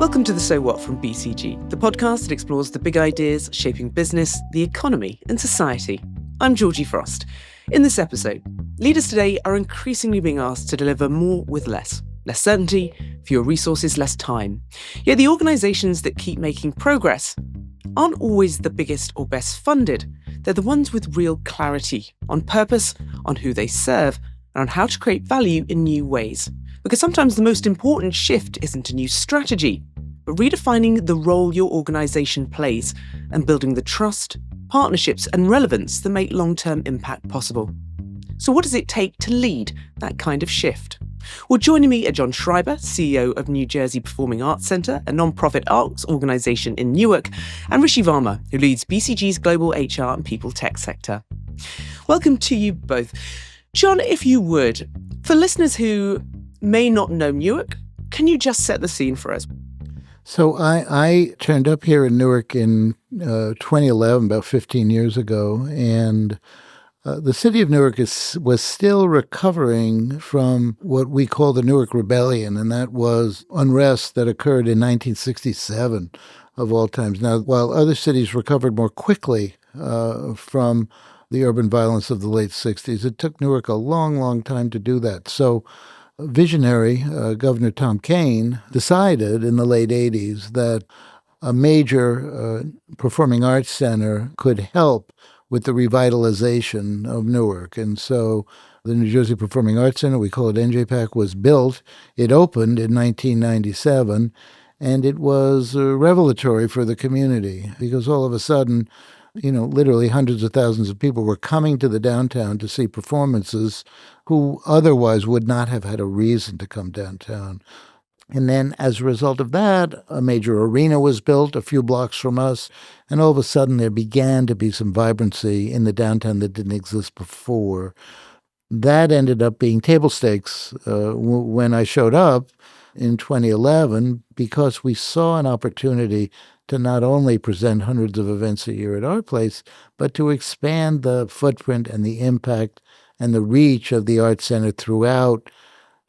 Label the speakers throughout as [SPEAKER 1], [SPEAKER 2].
[SPEAKER 1] Welcome to the So What from BCG, the podcast that explores the big ideas shaping business, the economy, and society. I'm Georgie Frost. In this episode, leaders today are increasingly being asked to deliver more with less. Less certainty, fewer resources, less time. Yet the organisations that keep making progress aren't always the biggest or best funded. They're the ones with real clarity on purpose, on who they serve, and on how to create value in new ways. Because sometimes the most important shift isn't a new strategy, but redefining the role your organisation plays and building the trust, partnerships and relevance that make long-term impact possible. So what does it take to lead that kind of shift? Well, joining me are John Schreiber, CEO of New Jersey Performing Arts Centre, a non-profit arts organisation in Newark, and Rishi Varma, who leads BCG's global HR and people tech sector. Welcome to you both. John, if you would, for listeners who may not know Newark, can you just set the scene for us?
[SPEAKER 2] So I turned up here in Newark in 2011, about 15 years ago, and the city of Newark was still recovering from what we call the Newark Rebellion, and that was unrest that occurred in 1967, of all times. Now, while other cities recovered more quickly from the urban violence of the late 60s, it took Newark a long, long time to do that. So visionary Governor Tom Kean decided in the late 80s that a major performing arts center could help with the revitalization of Newark. And so the New Jersey Performing Arts Center, we call it NJPAC, was built. It opened in 1997, and it was revelatory for the community because all of a sudden, literally hundreds of thousands of people were coming to the downtown to see performances who otherwise would not have had a reason to come downtown. And then as a result of that, a major arena was built a few blocks from us, and all of a sudden there began to be some vibrancy in the downtown that didn't exist before. That ended up being table stakes when I showed up in 2011 because we saw an opportunity to not only present hundreds of events a year at our place, but to expand the footprint and the impact and the reach of the Arts Center throughout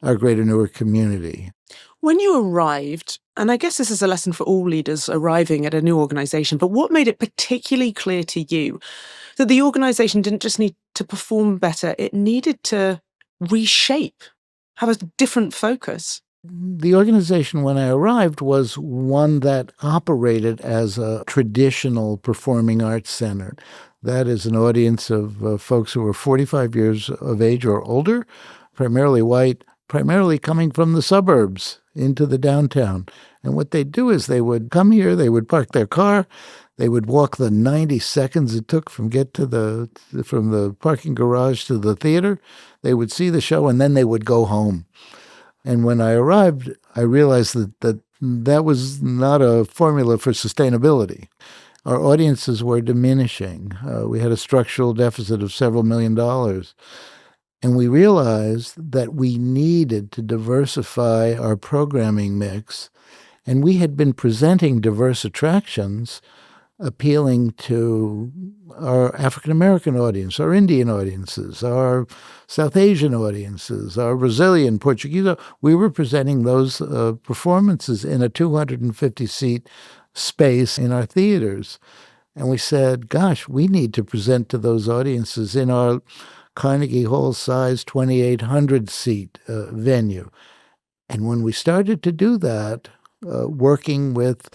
[SPEAKER 2] our greater Newark community.
[SPEAKER 1] When you arrived, and I guess this is a lesson for all leaders arriving at a new organisation, but what made it particularly clear to you that the organisation didn't just need to perform better, it needed to reshape, have a different focus?
[SPEAKER 2] The organization when I arrived was one that operated as a traditional performing arts center. That is an audience of folks who are 45 years of age or older, primarily white, primarily coming from the suburbs into the downtown. And what they'd do is they would come here, they would park their car, they would walk the 90 seconds it took from the parking garage to the theater. They would see the show, and then they would go home. And when I arrived, I realized that was not a formula for sustainability. Our audiences were diminishing. We had a structural deficit of several $1 million. And we realized that we needed to diversify our programming mix. And we had been presenting diverse attractions appealing to our African-American audience, our Indian audiences, our South Asian audiences, our Brazilian, Portuguese. We were presenting those performances in a 250-seat space in our theaters. And we said, gosh, we need to present to those audiences in our Carnegie Hall-size 2,800-seat venue. And when we started to do that, working with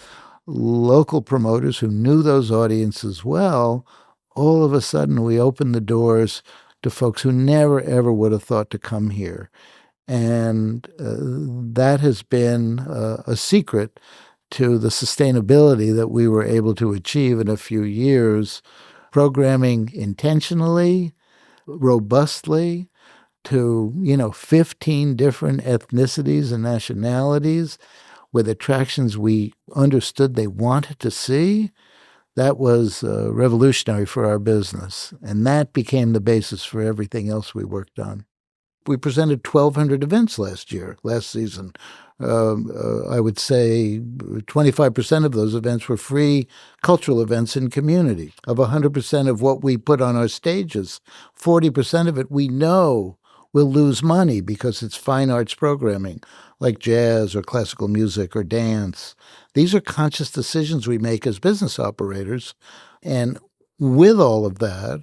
[SPEAKER 2] local promoters who knew those audiences well, all of a sudden we opened the doors to folks who never, ever would have thought to come here. And that has been a secret to the sustainability that we were able to achieve in a few years, programming intentionally, robustly, to 15 different ethnicities and nationalities with attractions we understood they wanted to see. That was revolutionary for our business, and that became the basis for everything else we worked on. We presented 1,200 events last season. I would say 25% of those events were free cultural events in community. Of 100% of what we put on our stages, 40% of it we know will lose money because it's fine arts programming, like jazz or classical music or dance. These are conscious decisions we make as business operators. And with all of that,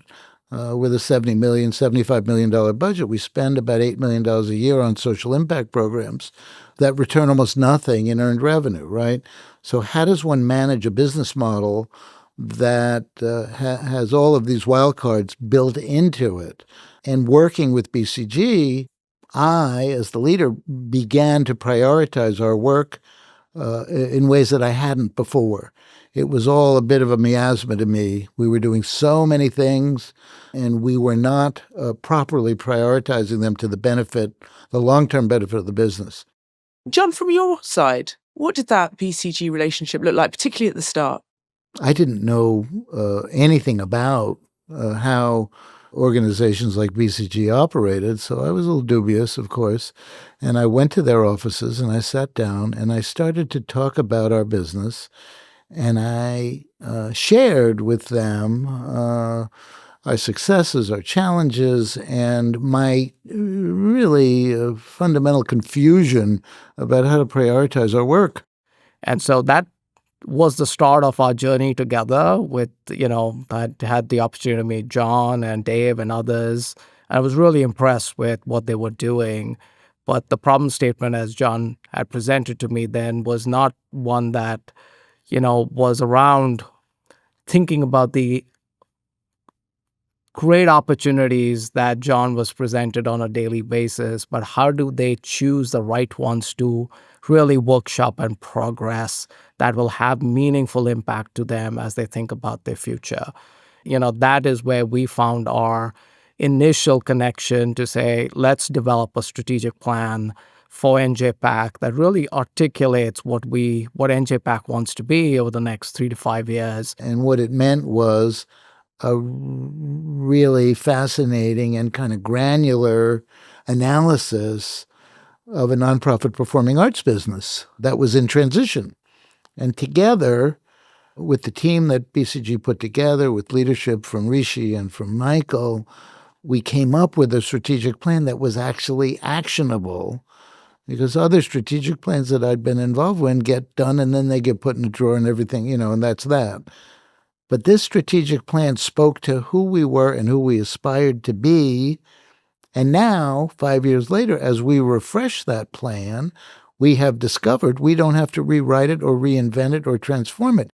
[SPEAKER 2] with a $75 million budget, we spend about $8 million a year on social impact programs that return almost nothing in earned revenue, right? So how does one manage a business model that has all of these wild cards built into it? And working with BCG, I, as the leader, began to prioritize our work in ways that I hadn't before. It was all a bit of a miasma to me. We were doing so many things, and we were not properly prioritizing them to the long-term benefit of the business.
[SPEAKER 1] John, from your side, what did that BCG relationship look like, particularly at the start?
[SPEAKER 2] I didn't know anything about how organizations like BCG operated, so I was a little dubious, of course. And I went to their offices and I sat down and I started to talk about our business. And I shared with them our successes, our challenges, and my really fundamental confusion about how to prioritize our work.
[SPEAKER 3] And so that was the start of our journey together with, I had the opportunity to meet John and Dave and others. And I was really impressed with what they were doing. But the problem statement, as John had presented to me then, was not one that, was around thinking about the great opportunities that John was presented on a daily basis, but how do they choose the right ones to really workshop and progress that will have meaningful impact to them as they think about their future? That is where we found our initial connection to say, let's develop a strategic plan for NJPAC that really articulates what NJPAC wants to be over the next 3 to 5 years.
[SPEAKER 2] And what it meant was a really fascinating and kind of granular analysis of a nonprofit performing arts business that was in transition. And together with the team that BCG put together, with leadership from Rishi and from Michael, we came up with a strategic plan that was actually actionable, because other strategic plans that I'd been involved in get done and then they get put in a drawer and everything, and that's that. But this strategic plan spoke to who we were and who we aspired to be. And now, 5 years later, as we refresh that plan, we have discovered we don't have to rewrite it or reinvent it or transform it.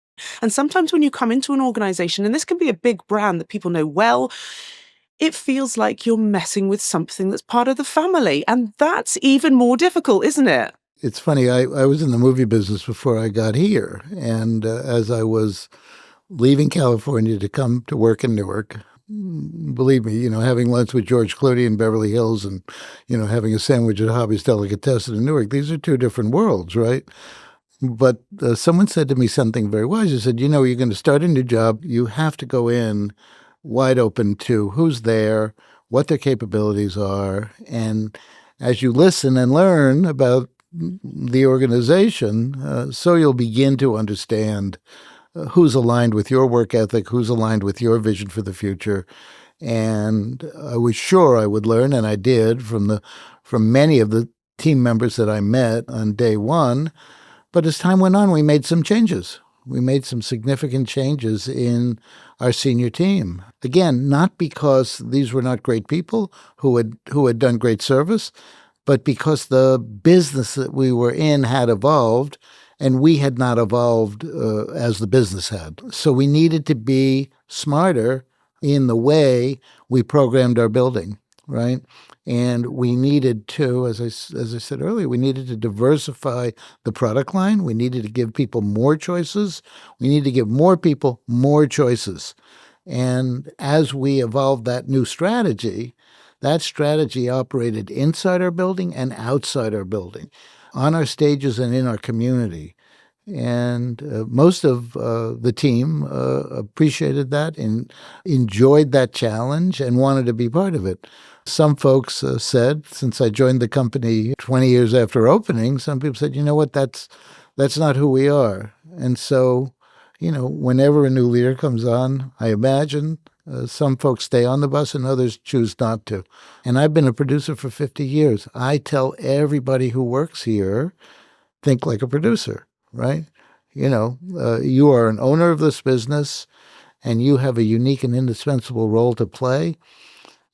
[SPEAKER 1] And sometimes when you come into an organization, and this can be a big brand that people know well, it feels like you're messing with something that's part of the family. And that's even more difficult, isn't it?
[SPEAKER 2] It's funny. I was in the movie business before I got here. And as I was leaving California to come to work in Newark, believe me, having lunch with George Clooney in Beverly Hills and, having a sandwich at Hobby's Delicatessen in Newark, these are two different worlds, right? But someone said to me something very wise. He said, you're going to start a new job. You have to go in wide open to who's there, what their capabilities are. And as you listen and learn about the organization, so you'll begin to understand who's aligned with your work ethic, who's aligned with your vision for the future. And I was sure I would learn, and I did from many of the team members that I met on day one. But as time went on, we made some changes. We made some significant changes in our senior team. Again, not because these were not great people who had done great service, but because the business that we were in had evolved, and we had not evolved as the business had. So we needed to be smarter in the way we programmed our building, right? And we needed to, as I said earlier, we needed to diversify the product line. We needed to give people more choices. We needed to give more people more choices. And as we evolved that new strategy, that strategy operated inside our building and outside our building, on our stages and in our community. And most of the team appreciated that and enjoyed that challenge and wanted to be part of it. Some folks said, since I joined the company 20 years after opening, some people said, you know what, that's not who we are. And so, whenever a new leader comes on, I imagine, Some folks stay on the bus and others choose not to. And I've been a producer for 50 years. I tell everybody who works here, think like a producer, right? You are an owner of this business and you have a unique and indispensable role to play.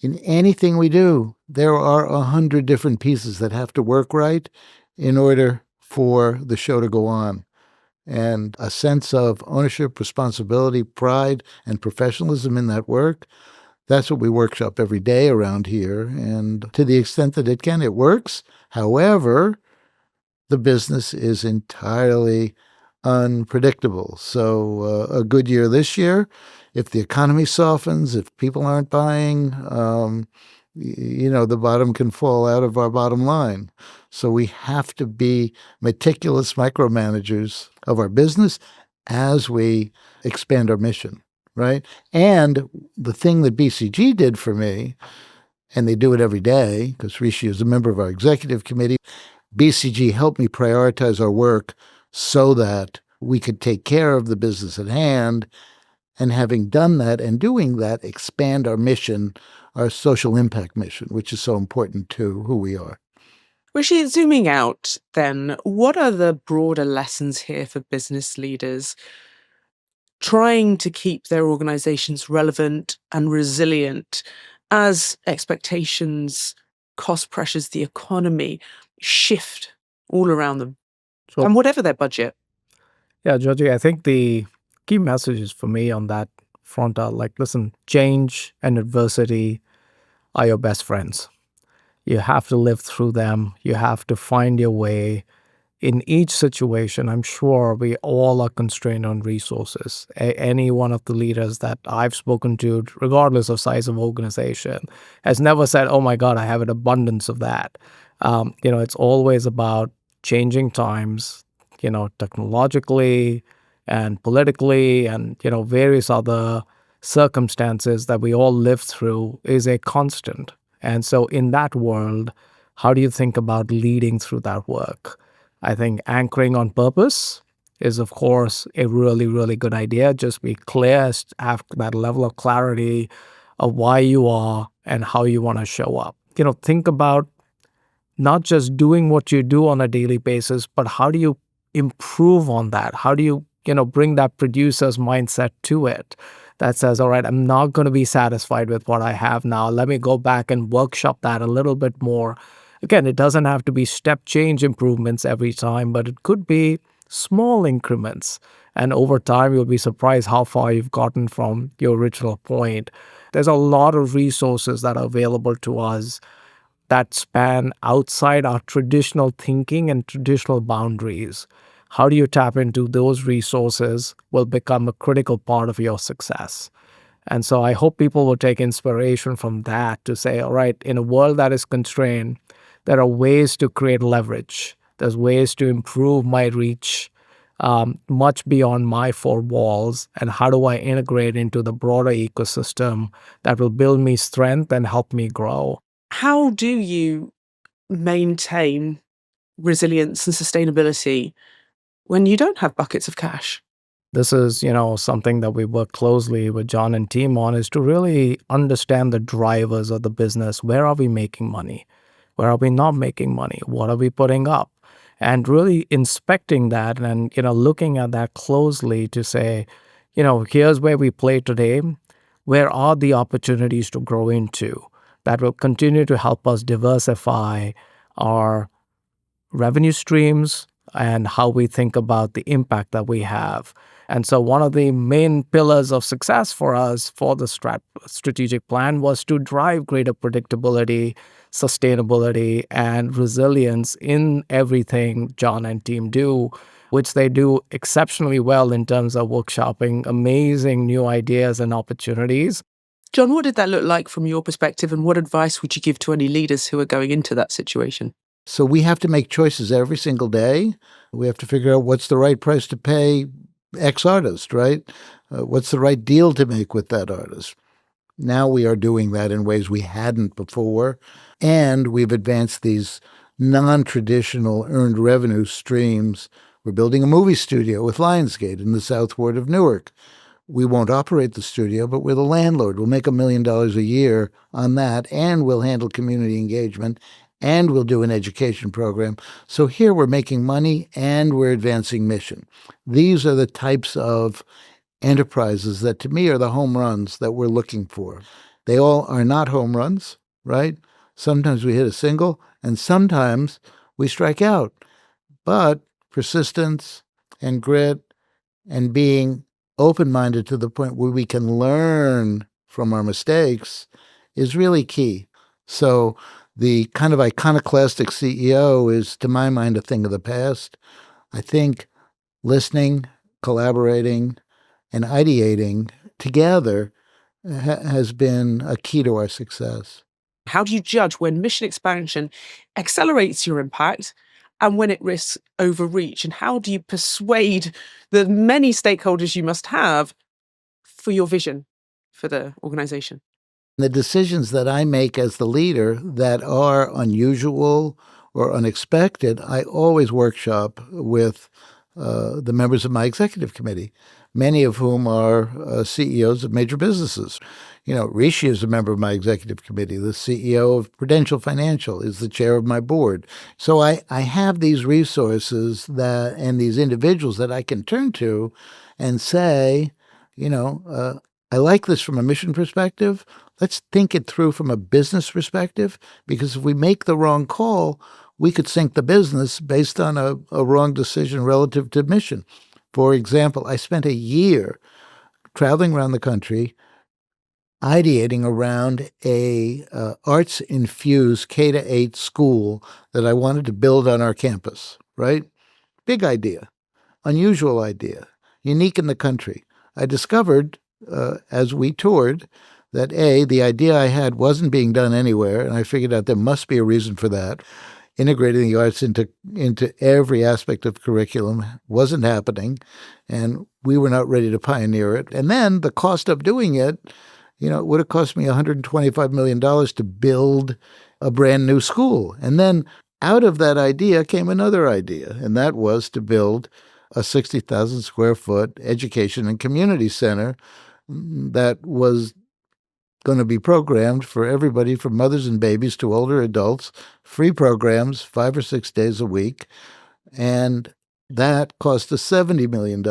[SPEAKER 2] In anything we do, there are 100 different pieces that have to work right in order for the show to go on. And a sense of ownership, responsibility, pride, and professionalism in that work, that's what we workshop every day around here. And to the extent that it can, it works. However, the business is entirely unpredictable. So a good year this year, if the economy softens, if people aren't buying, the bottom can fall out of our bottom line. So we have to be meticulous micromanagers of our business as we expand our mission, right? And the thing that BCG did for me, and they do it every day, because Rishi is a member of our executive committee, BCG helped me prioritize our work so that we could take care of the business at hand, and having done that and doing that, expand our mission, our social impact mission, which is so important to who we are.
[SPEAKER 1] Rishi, zooming out then, what are the broader lessons here for business leaders trying to keep their organizations relevant and resilient as expectations, cost pressures, the economy shift all around them,
[SPEAKER 3] So,
[SPEAKER 1] and whatever their budget?
[SPEAKER 3] yeah, Georgie, I think the key messages for me on that front are like, listen, change and adversity are your best friends. You have to live through them. You have to find your way. In each situation, I'm sure we all are constrained on resources. Any one of the leaders that I've spoken to, regardless of size of organization, has never said, oh my God, I have an abundance of that. It's always about changing times, technologically and politically and, various other circumstances that we all live through is a constant. And so in that world, how do you think about leading through that work? I think anchoring on purpose is, of course, a really, really good idea. Just be clear, have that level of clarity of why you are and how you want to show up. Think about not just doing what you do on a daily basis, but how do you improve on that? How do you, bring that producer's mindset to it that says, all right, I'm not going to be satisfied with what I have now. Let me go back and workshop that a little bit more. Again, it doesn't have to be step change improvements every time, but it could be small increments. And over time, you'll be surprised how far you've gotten from your original point. There's a lot of resources that are available to us that span outside our traditional thinking and traditional boundaries. How do you tap into those resources will become a critical part of your success. And so I hope people will take inspiration from that to say, all right, in a world that is constrained, there are ways to create leverage. There's ways to improve my reach much beyond my four walls. And how do I integrate into the broader ecosystem that will build me strength and help me grow?
[SPEAKER 1] How do you maintain resilience and sustainability when you don't have buckets of cash?
[SPEAKER 3] This is, something that we work closely with John and team on, is to really understand the drivers of the business. Where are we making money? Where are we not making money? What are we putting up? And really inspecting that and, looking at that closely to say, here's where we play today. Where are the opportunities to grow into that will continue to help us diversify our revenue streams and how we think about the impact that we have. And so one of the main pillars of success for us for the strategic plan was to drive greater predictability, sustainability, and resilience in everything John and team do, which they do exceptionally well in terms of workshopping amazing new ideas and opportunities.
[SPEAKER 1] John, what did that look like from your perspective, and what advice would you give to any leaders who are going into that situation?
[SPEAKER 2] So we have to make choices every single day. We have to figure out what's the right price to pay X artist, right? What's the right deal to make with that artist? Now we are doing that in ways we hadn't before. And we've advanced these non-traditional earned revenue streams. We're building a movie studio with Lionsgate in the South Ward of Newark. We won't operate the studio, but we're the landlord. We'll make $1 million a year on that, and we'll handle community engagement, and we'll do an education program. So here we're making money and we're advancing mission. These are the types of enterprises that to me are the home runs that we're looking for. They all are not home runs, right? Sometimes we hit a single and sometimes we strike out. But persistence and grit and being open-minded to the point where we can learn from our mistakes is really key. So the kind of iconoclastic CEO is, to my mind, a thing of the past. I think listening, collaborating, and ideating together has been a key to our success.
[SPEAKER 1] How do you judge when mission expansion accelerates your impact and when it risks overreach? And how do you persuade the many stakeholders you must have for your vision for the organization?
[SPEAKER 2] The decisions that I make as the leader that are unusual or unexpected, I always workshop with the members of my executive committee, many of whom are CEOs of major businesses. Rishi is a member of my executive committee. The CEO of Prudential Financial is the chair of my board. So I have these resources and these individuals that I can turn to and say, I like this from a mission perspective. Let's think it through from a business perspective, because if we make the wrong call, we could sink the business based on a wrong decision relative to mission. For example, I spent a year traveling around the country ideating around a arts-infused K-8 school that I wanted to build on our campus, right? Big idea, unusual idea, unique in the country. I discovered as we toured that the idea I had wasn't being done anywhere, and I figured out there must be a reason for that. Integrating the arts into every aspect of curriculum wasn't happening, and we were not ready to pioneer it. And then the cost of doing it, it would have cost me $125 million to build a brand new school. And then out of that idea came another idea, and that was to build a 60,000 square foot education and community center that was going to be programmed for everybody from mothers and babies to older adults, free programs 5 or 6 days a week. And that cost us $70 million.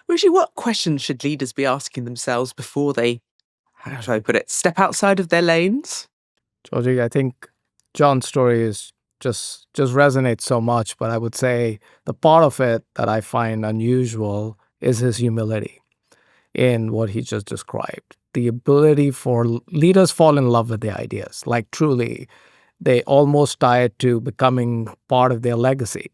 [SPEAKER 1] Rishi, what questions should leaders be asking themselves before they, how should I put it, step outside of their lanes?
[SPEAKER 3] Georgie, I think John's story is just resonates so much, but I would say the part of it that I find unusual is his humility in what he just described. The ability for leaders fall in love with their ideas, like truly, they almost tie it to becoming part of their legacy.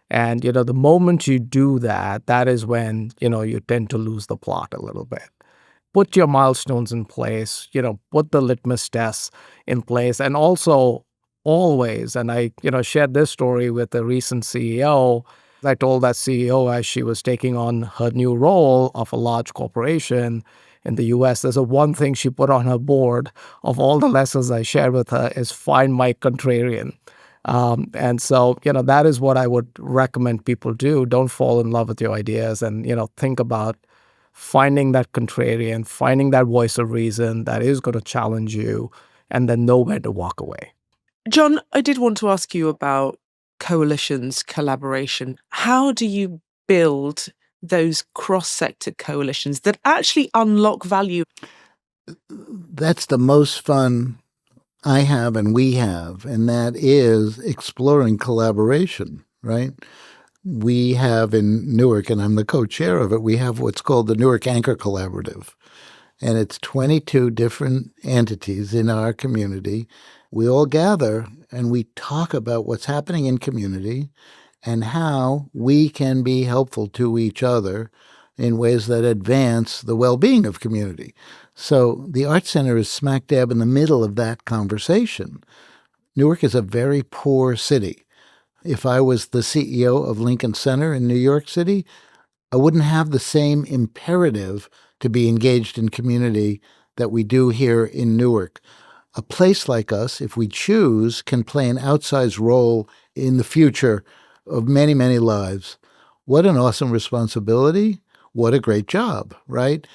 [SPEAKER 3] And, the moment you do that, that is when, you tend to lose the plot a little bit. Put your milestones in place, put the litmus tests in place. And also always, and I, shared this story with a recent CEO. I told that CEO as she was taking on her new role of a large corporation in the US, there's one thing she put on her board of all the lessons I shared with her is find my contrarian. And so, that is what I would recommend people do. Don't fall in love with your ideas and, think about finding that contrarian, finding that voice of reason that is going to challenge you, and then know when to walk away.
[SPEAKER 1] John, I did want to ask you about coalitions, collaboration. How do you build those cross-sector coalitions that actually unlock value?
[SPEAKER 2] That's the most fun I have and we have, and that is exploring collaboration, right? We have in Newark, and I'm the co-chair of it, we have what's called the Newark Anchor Collaborative. And it's 22 different entities in our community. We all gather and we talk about what's happening in community and how we can be helpful to each other in ways that advance the well-being of community. So the Arts Center is smack dab in the middle of that conversation. Newark is a very poor city. If I was the CEO of Lincoln Center in New York City, I wouldn't have the same imperative to be engaged in community that we do here in Newark. A place like us, if we choose, can play an outsized role in the future of many, many lives. What an awesome responsibility. what a great job, right?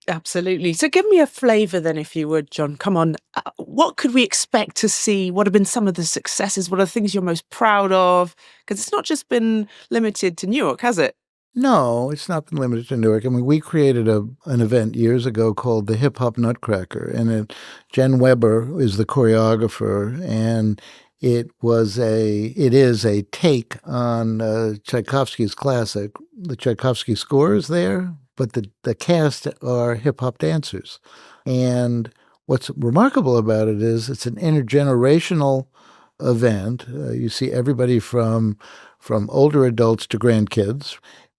[SPEAKER 1] Absolutely. So give me a flavour then, if you would, John. Come on. What could we expect to see? What have been some of the successes? What are the things you're most proud of? Because it's not just been limited to Newark, has it?
[SPEAKER 2] No, it's not been limited to Newark. I mean, we created an event years ago called the Hip Hop Nutcracker, and Jen Weber is the choreographer, and it is a take on Tchaikovsky's classic. The Tchaikovsky score is there, but the cast are hip hop dancers, and what's remarkable about it is it's an intergenerational event. You see everybody from older adults to grandkids.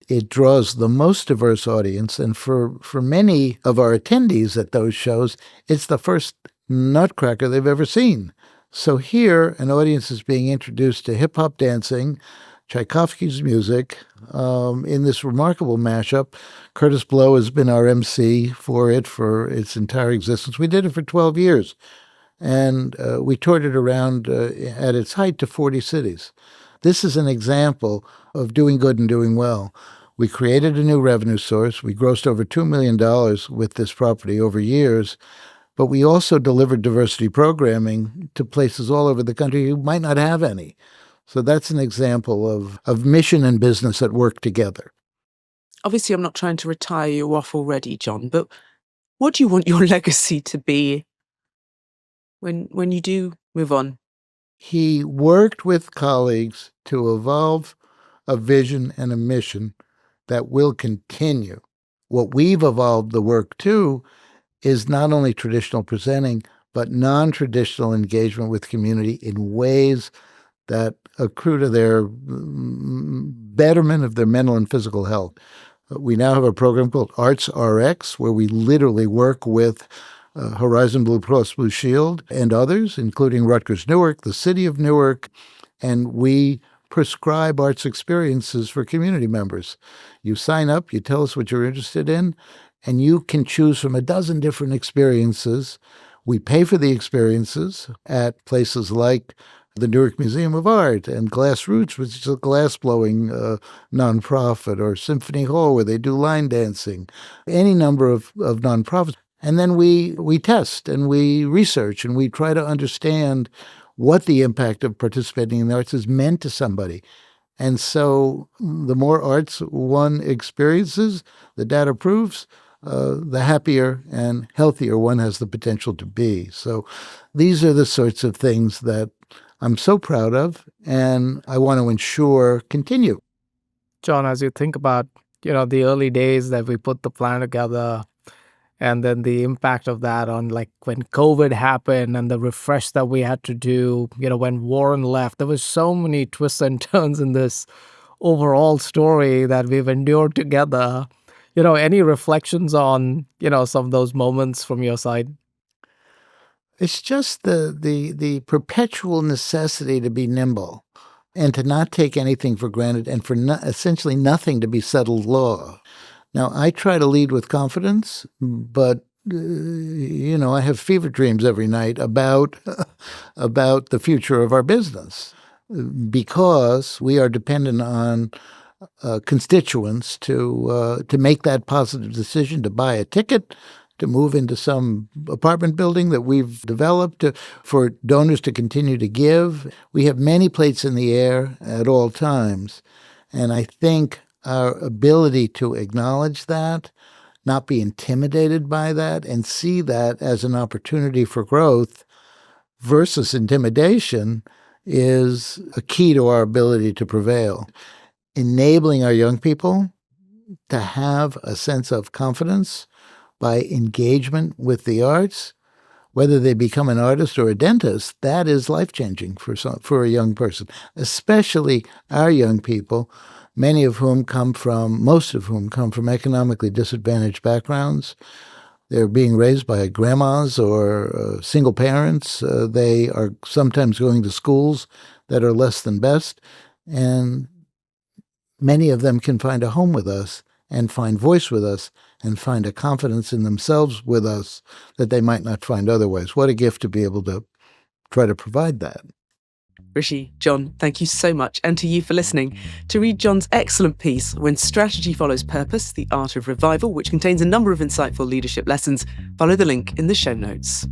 [SPEAKER 2] It draws the most diverse audience. And for many of our attendees at those shows, it's the first Nutcracker they've ever seen. So here, an audience is being introduced to hip hop dancing, Tchaikovsky's music, in this remarkable mashup. Curtis Blow has been our MC for it for its entire existence. We did it for 12 years. And we toured it around at its height to 40 cities. This is an example of doing good and doing well. We created a new revenue source. We grossed over $2 million with this property over years, but we also delivered diversity programming to places all over the country who might not have any. So that's an example of mission and business at work together.
[SPEAKER 1] Obviously, I'm not trying to retire you off already, John, but what do you want your legacy to be when you do move on?
[SPEAKER 2] He worked with colleagues to evolve a vision and a mission that will continue. What we've evolved the work to is not only traditional presenting, but non-traditional engagement with community in ways that accrue to their betterment of their mental and physical health. We now have a program called Arts RX, where we literally work with Horizon Blue Cross Blue Shield and others, including Rutgers Newark, the city of Newark, and we prescribe arts experiences for community members. You sign up, you tell us what you're interested in, and you can choose from a dozen different experiences. We pay for the experiences at places like the Newark Museum of Art and Glass Roots, which is a glass-blowing nonprofit, or Symphony Hall, where they do line dancing, any number of nonprofits. And then we test and we research and we try to understand what the impact of participating in the arts has meant to somebody. And so the more arts one experiences, the data proves, the happier and healthier one has the potential to be. So these are the sorts of things that I'm so proud of and I want to ensure continue.
[SPEAKER 3] John, as you think about, the early days that we put the plan together, and then the impact of that on, like, when COVID happened and the refresh that we had to do, when Warren left, there was so many twists and turns in this overall story that we've endured together. Any reflections on, some of those moments from your side?
[SPEAKER 2] It's just the perpetual necessity to be nimble and to not take anything for granted and for essentially nothing to be settled law. Now, I try to lead with confidence, but I have fever dreams every night about about the future of our business because we are dependent on constituents to make that positive decision to buy a ticket, to move into some apartment building that we've developed, for donors to continue to give. We have many plates in the air at all times, and I think our ability to acknowledge that, not be intimidated by that, and see that as an opportunity for growth versus intimidation is a key to our ability to prevail. Enabling our young people to have a sense of confidence by engagement with the arts, whether they become an artist or a dentist, that is life-changing for a young person, especially our young people, most of whom come from economically disadvantaged backgrounds. They're being raised by grandmas or single parents. They are sometimes going to schools that are less than best, and many of them can find a home with us and find voice with us and find a confidence in themselves with us that they might not find otherwise. What a gift to be able to try to provide that.
[SPEAKER 1] Rishi, John, thank you so much, and to you for listening. To read John's excellent piece, When Strategy Follows Purpose, The Art of Revival, which contains a number of insightful leadership lessons, follow the link in the show notes.